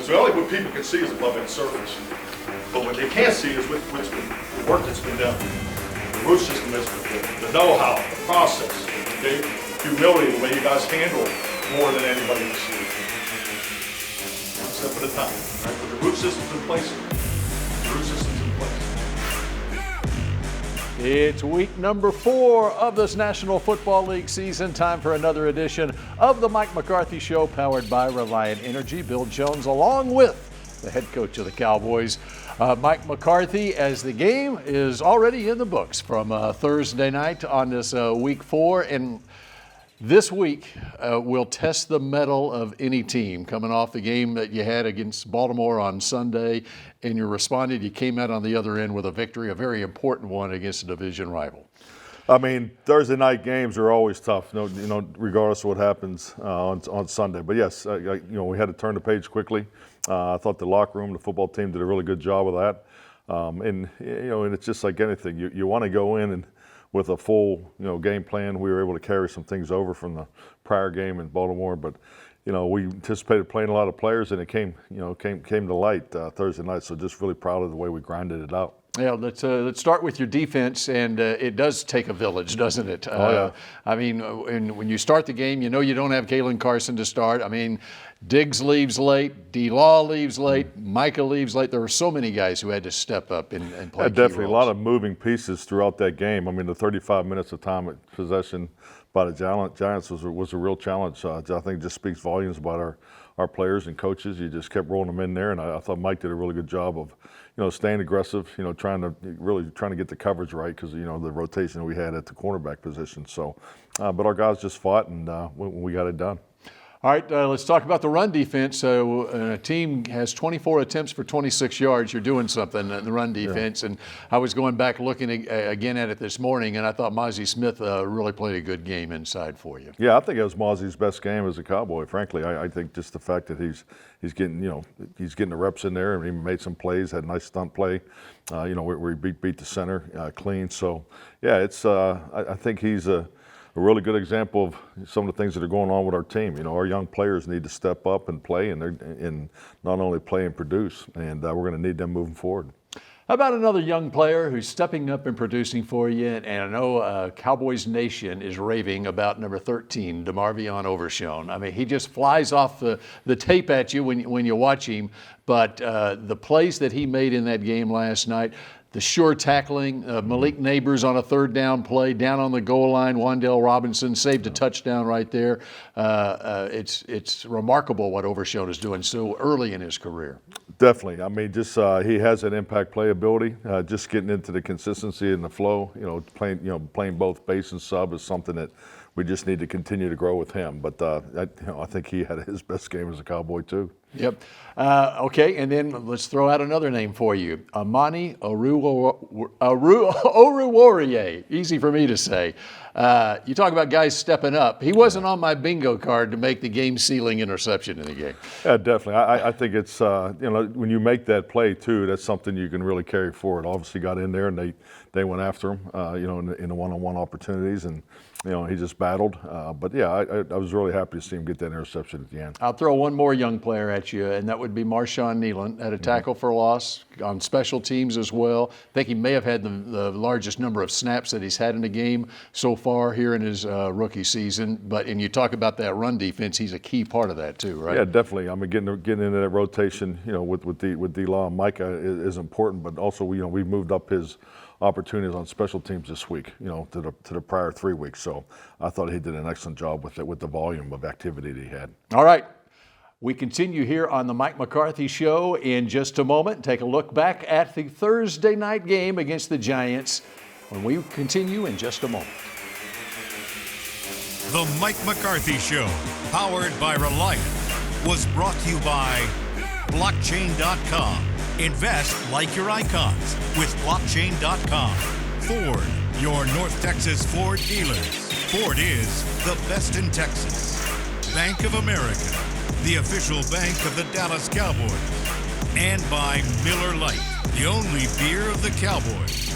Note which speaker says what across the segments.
Speaker 1: So only what people can see is above the surface. But what they can't see is the work that's been done. The root system is the know-how, the process, okay? Humility, the way you guys handle more than anybody in the city. One step at a time. Right? But the root system's in place. The root system's in place.
Speaker 2: It's week number 4 of this National Football League season. Time for another edition of the Mike McCarthy Show, powered by Reliant Energy. Bill Jones along with the head coach of the Cowboys, Mike McCarthy, as the game is already in the books from Thursday night on this week 4. And this week will test the mettle of any team coming off the game that you had against Baltimore on Sunday, and you responded. You came out on the other end with a victory, a very important one against a division rival.
Speaker 3: I mean, Thursday night games are always tough, regardless of what happens on Sunday. But yes, we had to turn the page quickly. I thought the locker room, the football team did a really good job of that. And it's just like anything. You want to go in and with a full, game plan. We were able to carry some things over from the prior game in Baltimore, but we anticipated playing a lot of players, and it came to light Thursday night. So just really proud of the way we grinded it out.
Speaker 2: Yeah, let's start with your defense, and it does take a village, doesn't it?
Speaker 3: Oh, yeah.
Speaker 2: I mean, when you start the game, you don't have Kalen Carson to start. I mean, Diggs leaves late, D-Law leaves late, Micah leaves late. There were so many guys who had to step up and play key
Speaker 3: definitely
Speaker 2: roles.
Speaker 3: A lot of moving pieces throughout that game. I mean, the 35 minutes of time at possession by the Giants was a real challenge. I think it just speaks volumes about our players and coaches. You just kept rolling them in there, and I thought Mike did a really good job of staying aggressive, trying to get the coverage right because, the rotation we had at the cornerback position. So, but our guys just fought, and we got it done.
Speaker 2: All right, let's talk about the run defense. So a team has 24 attempts for 26 yards. You're doing something in the run defense. Yeah. And I was going back looking again at it this morning, and I thought Mozzie Smith really played a good game inside for you.
Speaker 3: Yeah, I think it was Mozzie's best game as a Cowboy, frankly. I think just the fact that he's getting the reps in there, and he made some plays, had a nice stunt play, where he beat the center clean. So, yeah, it's I think he's a really good example of some of the things that are going on with our team. Our young players need to step up and play, and not only play and produce, and we're going to need them moving forward.
Speaker 2: How about another young player who's stepping up and producing for you? And I know Cowboys Nation is raving about number 13, DeMarvion Overshown. I mean, he just flies off the tape at you when you watch him. But the plays that he made in that game last night, the sure tackling, Malik Neighbors on a third down play, down on the goal line, Wan'Dale Robinson saved a touchdown right there. It's remarkable what Overshown is doing so early in his career.
Speaker 3: Definitely. I mean, just he has an impact play ability. Just getting into the consistency and the flow. Playing both base and sub is something that we just need to continue to grow with him. But I think he had his best game as a Cowboy too.
Speaker 2: Yep. Okay, and then let's throw out another name for you. Amani Oruwariye. Easy for me to say. You talk about guys stepping up. He wasn't on my bingo card to make the game-sealing interception in the game.
Speaker 3: Yeah, definitely. I think it's, when you make that play too, that's something you can really carry forward. Obviously got in there and they went after him, in the one-on-one opportunities, and he just battled. But yeah, I was really happy to see him get that interception at the end.
Speaker 2: I'll throw one more young player at you, and that would be Marshawn Nealon at a tackle for loss on special teams as well. I think he may have had the largest number of snaps that he's had in a game so far here in his rookie season. And you talk about that run defense, he's a key part of that too, right?
Speaker 3: Yeah, definitely. I mean, getting into that rotation, with D-Law and Micah is important, but also we've moved up his opportunities on special teams this week, to the prior 3 weeks. So I thought he did an excellent job with the volume of activity that he had.
Speaker 2: All right. We continue here on the Mike McCarthy Show in just a moment. Take a look back at the Thursday night game against the Giants when we continue in just a moment.
Speaker 4: The Mike McCarthy Show, powered by Reliant, was brought to you by Blockchain.com. Invest like your icons with Blockchain.com. Ford, your North Texas Ford dealers. Ford is the best in Texas. Bank of America, the official bank of the Dallas Cowboys. And by Miller Lite, the only beer of the Cowboys.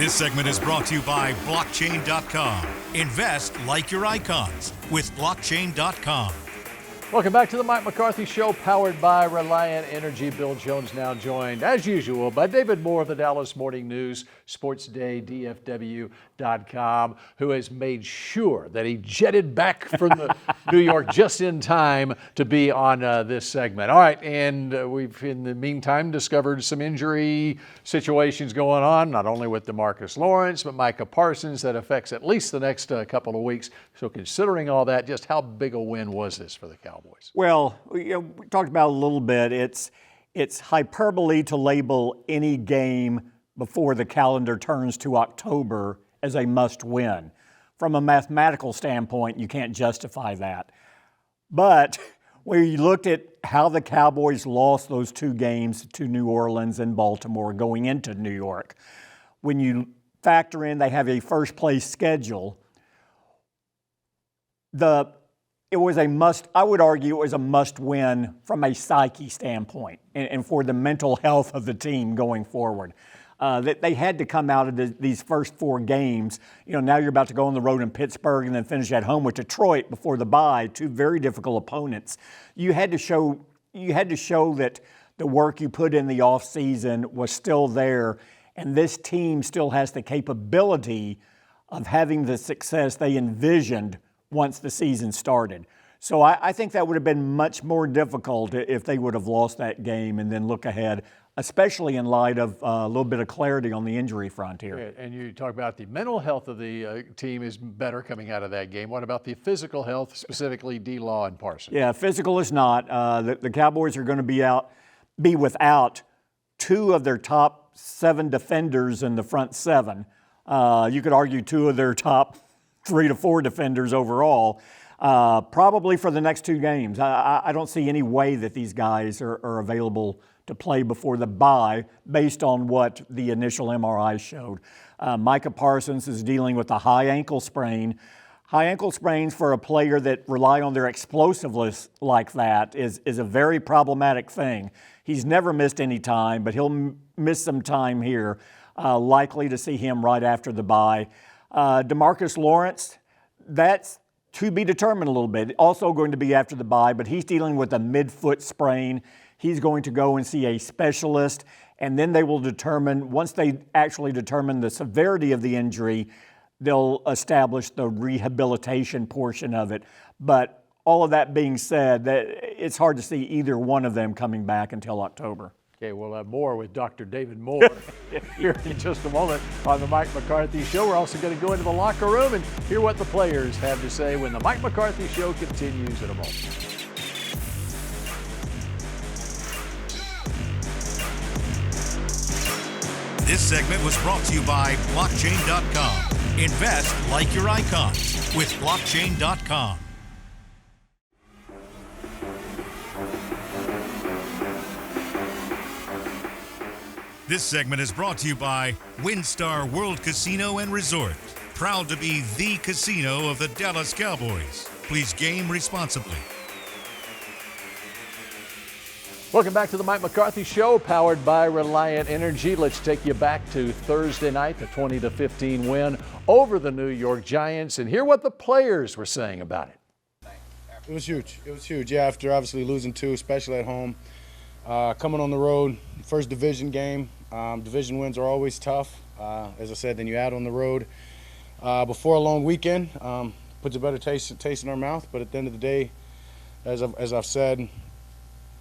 Speaker 4: This segment is brought to you by blockchain.com. Invest like your icons with blockchain.com.
Speaker 2: Welcome back to the Mike McCarthy Show, powered by Reliant Energy. Bill Jones now joined, as usual, by David Moore of the Dallas Morning News, SportsDayDFW.com, who has made sure that he jetted back from the New York just in time to be on this segment. All right, and we've, in the meantime, discovered some injury situations going on, not only with DeMarcus Lawrence, but Micah Parsons, that affects at least the next couple of weeks. So considering all that, just how big a win was this for the Cowboys?
Speaker 5: Well, we talked about it a little bit. It's hyperbole to label any game before the calendar turns to October as a must-win. From a mathematical standpoint, you can't justify that. But when you looked at how the Cowboys lost those two games to New Orleans and Baltimore going into New York, when you factor in they have a first-place schedule, it was a must, I would argue it was a must-win from a psyche standpoint and for the mental health of the team going forward. That they had to come out of these first four games. Now you're about to go on the road in Pittsburgh and then finish at home with Detroit before the bye, two very difficult opponents. You had to show that the work you put in the offseason was still there, and this team still has the capability of having the success they envisioned once the season started. So I think that would have been much more difficult if they would have lost that game and then look ahead, especially in light of a little bit of clarity on the injury front here.
Speaker 2: And you talk about the mental health of the team is better coming out of that game. What about the physical health, specifically D-Law and Parsons?
Speaker 5: Yeah, physical is not. The Cowboys are going to be without two of their top 7 defenders in the front 7. You could argue 2 of their top 3 to 4 defenders overall, probably for the next 2 games. I don't see any way that these guys are available to play before the bye based on what the initial MRI showed. Micah Parsons is dealing with a high ankle sprain. High ankle sprains for a player that rely on their explosiveness like that is a very problematic thing. He's never missed any time, but he'll miss some time here. Likely to see him right after the bye. DeMarcus Lawrence, that's to be determined a little bit. Also going to be after the bye, but he's dealing with a midfoot sprain. He's going to go and see a specialist, and then they will determine, once they actually determine the severity of the injury, they'll establish the rehabilitation portion of it. But all of that being said, it's hard to see either one of them coming back until October.
Speaker 2: Okay, we'll have more with Dr. David Moore here in just a moment on the Mike McCarthy Show. We're also going to go into the locker room and hear what the players have to say when the Mike McCarthy Show continues in a moment.
Speaker 4: This segment was brought to you by blockchain.com. Invest like your icons with blockchain.com. This segment is brought to you by WinStar World Casino and Resort. Proud to be the casino of the Dallas Cowboys. Please game responsibly.
Speaker 2: Welcome back to the Mike McCarthy Show, powered by Reliant Energy. Let's take you back to Thursday night, the 20-15 win over the New York Giants, and hear what the players were saying about it.
Speaker 6: It was huge. It was huge. Yeah, after obviously losing 2, especially at home. Coming on the road, first division game. Division wins are always tough. As I said, then you add on the road before a long weekend. Puts a better taste in our mouth. But at the end of the day, as I've said,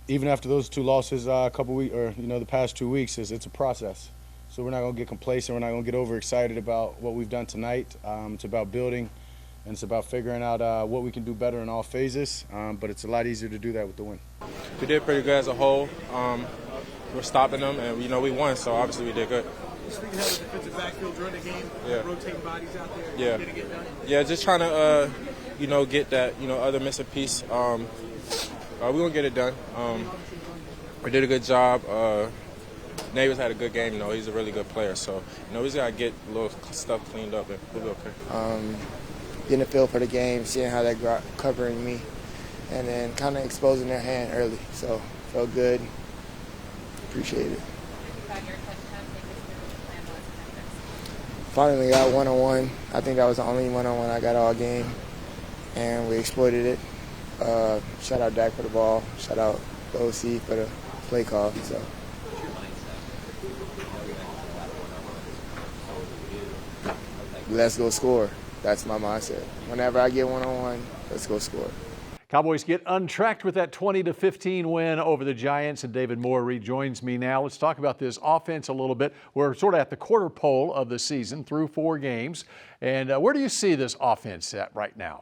Speaker 6: even after those 2 losses, a couple weeks, or the past 2 weeks, it's a process. So we're not going to get complacent. We're not going to get overexcited about what we've done tonight. It's about building, and it's about figuring out what we can do better in all phases. But it's a lot easier to do that with the win.
Speaker 7: We did pretty good as a whole. We're stopping them, and we won, so obviously we did good.
Speaker 8: Just thinking how the defensive backfield during the game, rotating bodies out there, getting it done.
Speaker 7: Yeah, just trying to, get that, other missing piece. We're gonna get it done. We did a good job. Neighbors had a good game. He's a really good player, so we just gotta get a little stuff cleaned up, and we'll be okay.
Speaker 9: Getting a feel for the game, seeing how they're covering me, and then kind of exposing their hand early. So felt good. Appreciate it. finally got one-on-one. I think that was the only one-on-one I got all game, and we exploited it. Shout out Dak for the ball. Shout out the OC for the play call. So. Let's go score. That's my mindset. Whenever I get one-on-one, let's go score.
Speaker 2: Cowboys get untracked with that 20-15 win over the Giants, and David Moore rejoins me now. Let's talk about this offense a little bit. We're sort of at the quarter pole of the season through 4 games. And where do you see this offense at right now?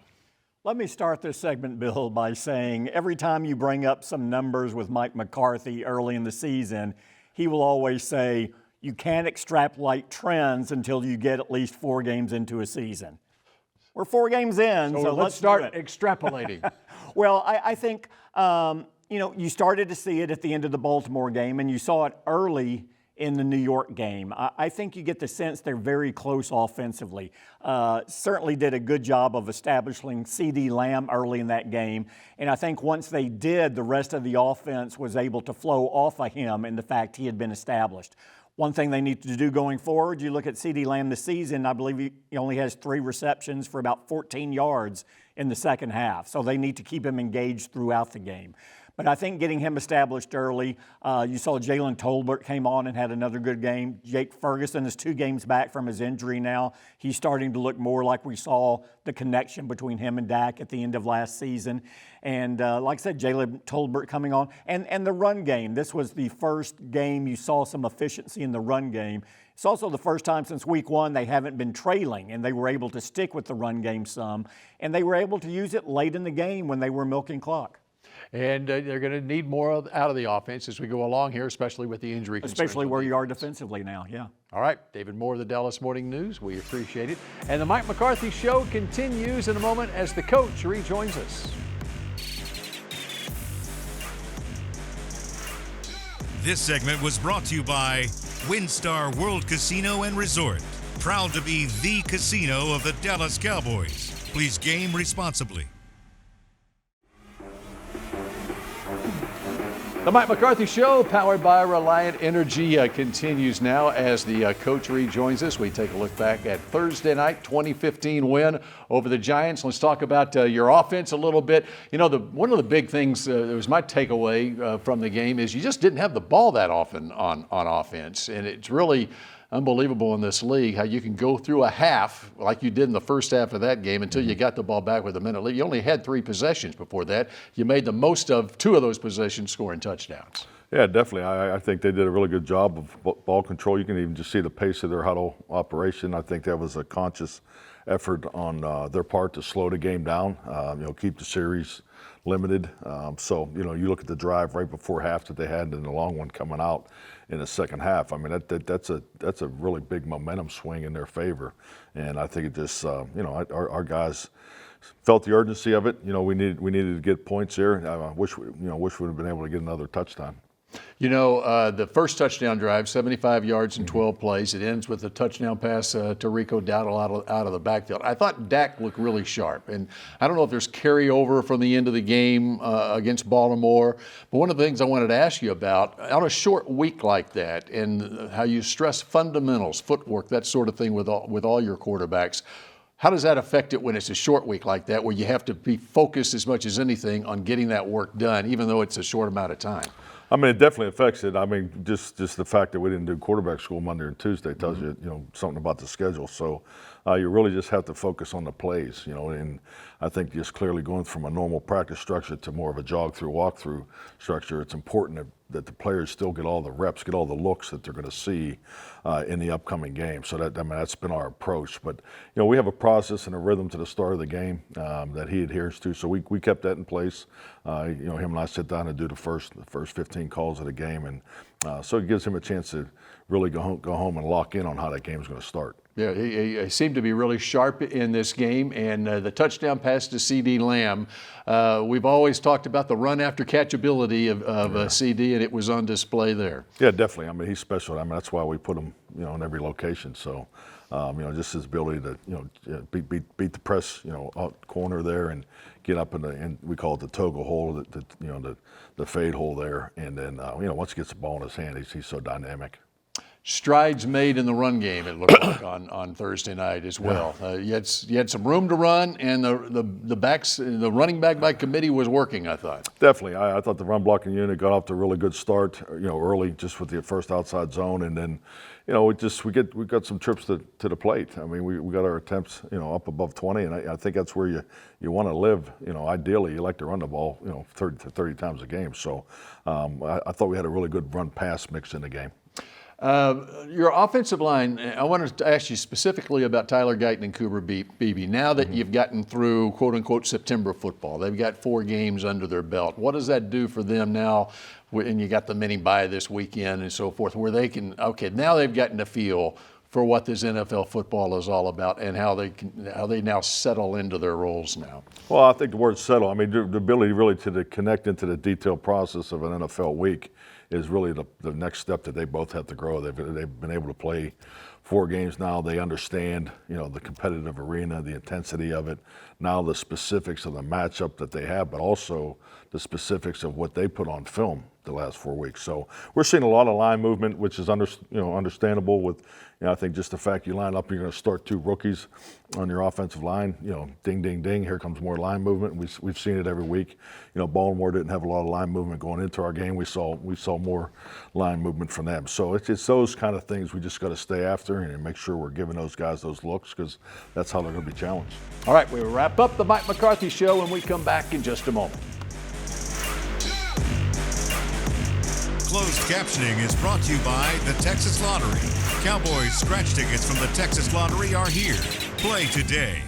Speaker 5: Let me start this segment, Bill, by saying every time you bring up some numbers with Mike McCarthy early in the season, he will always say, you can't extrapolate trends until you get at least 4 games into a season. We're 4 games in, so let's
Speaker 2: start extrapolating.
Speaker 5: Well, I think, you started to see it at the end of the Baltimore game, and you saw it early in the New York game. I think you get the sense they're very close offensively. Certainly did a good job of establishing C.D. Lamb early in that game, and I think once they did, the rest of the offense was able to flow off of him and the fact he had been established. One thing they need to do going forward, you look at C.D. Lamb this season, I believe he only has 3 receptions for about 14 yards in the second half. So they need to keep him engaged throughout the game. But I think getting him established early, you saw Jalen Tolbert came on and had another good game. Jake Ferguson is 2 games back from his injury now. He's starting to look more like we saw the connection between him and Dak at the end of last season. And like I said, Jalen Tolbert coming on. And the run game. This was the first game you saw some efficiency in the run game. It's also the first time since week 1 they haven't been trailing, and they were able to stick with the run game some. And they were able to use it late in the game when they were milking clock.
Speaker 2: And they're going to need more out of the offense as we go along here, especially with the injury concerns.
Speaker 5: Especially where you are defensively now, yeah.
Speaker 2: All right, David Moore of the Dallas Morning News. We appreciate it. And the Mike McCarthy Show continues in a moment as the coach rejoins us.
Speaker 4: This segment was brought to you by WinStar World Casino and Resort. Proud to be the casino of the Dallas Cowboys. Please game responsibly.
Speaker 2: The Mike McCarthy Show, powered by Reliant Energy, continues now as the coach rejoins us. We take a look back at Thursday night, 2015 win over the Giants. Let's talk about your offense a little bit. You know, one of the big things that was my takeaway from the game is you just didn't have the ball that often on offense, and it's really unbelievable in this league how you can go through a half like you did in the first half of that game until you got the ball back with a minute left. You only had 3 possessions before that. You made the most of 2 of those possessions scoring touchdowns.
Speaker 3: Yeah, definitely. I think they did a really good job of ball control. You can even just see the pace of their huddle operation. I think that was a conscious effort on their part to slow the game down, keep the series limited. So, you look at the drive right before half that they had and the long one coming out in the second half. I mean, that's a really big momentum swing in their favor. And I think it just, our guys felt the urgency of it. We needed to get points there. I wish we'd have been able to get another touchdown.
Speaker 2: The first touchdown drive, 75 yards in 12 plays. It ends with a touchdown pass to Rico Dowdle out of the backfield. I thought Dak looked really sharp, and I don't know if there's carryover from the end of the game against Baltimore, but one of the things I wanted to ask you about, on a short week like that, and how you stress fundamentals, footwork, that sort of thing with all your quarterbacks, how does that affect it when it's a short week like that, where you have to be focused as much as anything on getting that work done, even though it's a short amount of time?
Speaker 3: I mean, it definitely affects it. I mean, just the fact that we didn't do quarterback school Monday and Tuesday tells you, something about the schedule. So you really just have to focus on the plays, and I think just clearly going from a normal practice structure to more of a jog-through, walk-through structure, it's important that the players still get all the reps, get all the looks that they're going to see in the upcoming game. So that's been our approach. But, we have a process and a rhythm to the start of the game that he adheres to. So we kept that in place. Him and I sit down and do the first 15 calls of the game. And so it gives him a chance to really go home and lock in on how that game's going to start.
Speaker 2: Yeah, he seemed to be really sharp in this game, and the touchdown pass to C.D. Lamb. We've always talked about the run after catchability of C.D., and it was on display there.
Speaker 3: Yeah, definitely. I mean, he's special. I mean, that's why we put him, in every location. So, just his ability to, beat the press, out corner there and get up in we call it the toga hole, the fade hole there, and then once he gets the ball in his hand, he's so dynamic.
Speaker 2: strides made in the run game, it looked like, on Thursday night as well. You had some room to run, and the running back by committee was working, I thought.
Speaker 3: Definitely. I thought the run blocking unit got off to a really good start, early just with the first outside zone, and then, we got some trips to the plate. I mean, we got our attempts, up above 20, and I think that's where you want to live. Ideally, you like to run the ball, 30 times a game. So I thought we had a really good run-pass mix in the game.
Speaker 2: Your offensive line, I wanted to ask you specifically about Tyler Guyton and Cooper Beebe. Now that you've gotten through, quote-unquote, September football, they've got 4 games under their belt. What does that do for them now? And you got the mini bye this weekend and so forth, where they can, now they've gotten a feel for what this NFL football is all about and how they now settle into their roles now.
Speaker 3: Well, I think the word settle, I mean, the ability really to connect into the detailed process of an NFL week is really the next step that they both have to grow. They've been able to play 4 games now. They understand, the competitive arena, the intensity of it, now the specifics of the matchup that they have, but also the specifics of what they put on film the last 4 weeks. So we're seeing a lot of line movement, which is understandable with, I think just the fact you line up, you're going to start 2 rookies on your offensive line, ding, ding, ding, here comes more line movement. We've seen it every week. Baltimore didn't have a lot of line movement going into our game. We saw more line movement from them. So it's those kind of things we just got to stay after and make sure we're giving those guys those looks, because that's how they're going to be challenged.
Speaker 2: All right, we'll wrap up the Mike McCarthy Show when we come back in just a moment.
Speaker 4: Closed captioning is brought to you by the Texas Lottery. Cowboys scratch tickets from the Texas Lottery are here. Play today.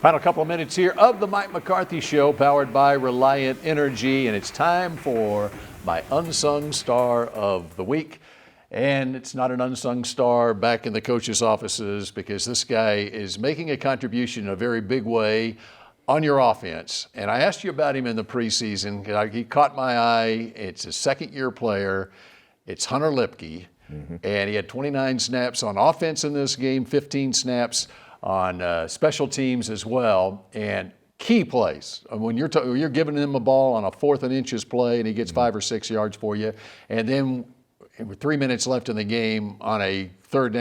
Speaker 2: Final couple of minutes here of the Mike McCarthy Show, powered by Reliant Energy, and it's time for my Unsung Star of the Week. And it's not an unsung star back in the coaches' offices, because this guy is making a contribution in a very big way on your offense. And I asked you about him in the preseason. He caught my eye. It's a second-year player. It's Hunter Lipke. And he had 29 snaps on offense in this game, 15 snaps on special teams as well. And key plays. When you're giving him a ball on a 4th and inches play and he gets 5 or 6 yards for you, and then with 3 minutes left in the game on a 3rd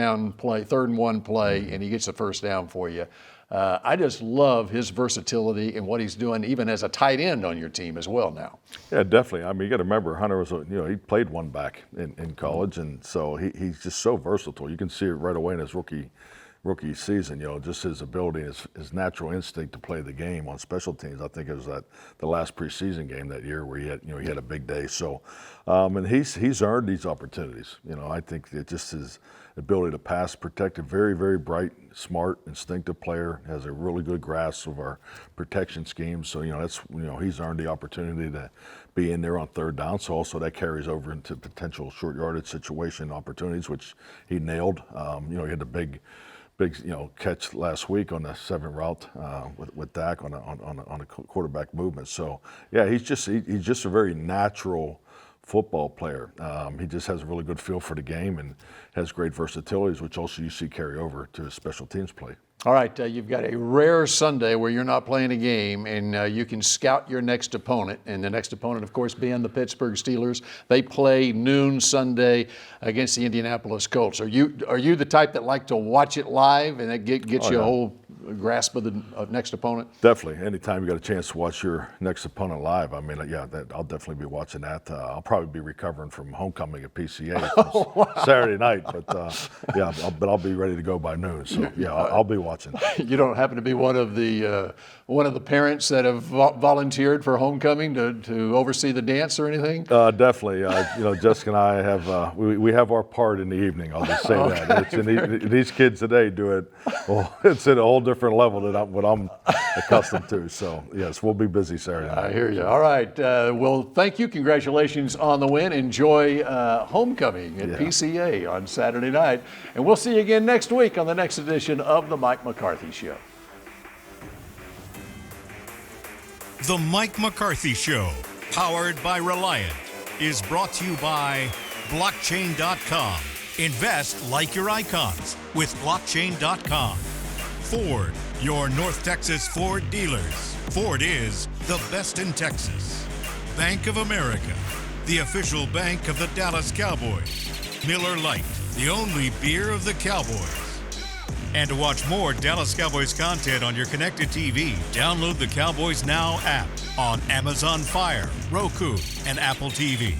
Speaker 2: and 1 play, and he gets the first down for you. I just love his versatility and what he's doing, even as a tight end on your team as well now. Yeah, definitely. I mean, you got to remember, Hunter was, he played one back in college, and so he's just so versatile. You can see it right away in his rookie season, just his ability, his natural instinct to play the game on special teams. I think it was the last preseason game that year where he had a big day. So, and he's earned these opportunities. I think it just his ability to pass, protected, very, very bright, smart, instinctive player, has a really good grasp of our protection scheme. So, he's earned the opportunity to be in there on 3rd down. So also that carries over into potential short yardage situation opportunities, which he nailed. He had the big catch last week on the 7 route with Dak on a quarterback movement. So yeah, he's just a very natural football player. He just has a really good feel for the game and has great versatilities, which also you see carry over to his special teams play. All right, you've got a rare Sunday where you're not playing a game, and you can scout your next opponent. And the next opponent, of course, being the Pittsburgh Steelers. They play noon Sunday against the Indianapolis Colts. Are you the type that like to watch it live and that gets you a whole grasp of the next opponent? Definitely. Anytime you got a chance to watch your next opponent live, I mean, I'll definitely be watching that. I'll probably be recovering from homecoming at PCA Saturday night, but I'll be ready to go by noon. So I'll be watching. You don't happen to be one of the parents that have volunteered for homecoming to oversee the dance or anything? Definitely. Jessica and I have we have our part in the evening. I'll just say that. These kids today do it. Well, it's at a whole different level than what I'm accustomed to. So yes, we'll be busy Saturday night. I hear you. All right. Well, thank you. Congratulations on the win. Enjoy homecoming at PCA on Saturday night, and we'll see you again next week on the next edition of the Mike McCarthy Show.
Speaker 4: The Mike McCarthy Show, powered by Reliant, is brought to you by blockchain.com. Invest like your icons with blockchain.com. Ford, your North Texas Ford dealers. Ford is the best in Texas. Bank of America, the official bank of the Dallas Cowboys. Miller Lite, the only beer of the Cowboys. And to watch more Dallas Cowboys content on your connected TV, download the Cowboys Now app on Amazon Fire, Roku, and Apple TV.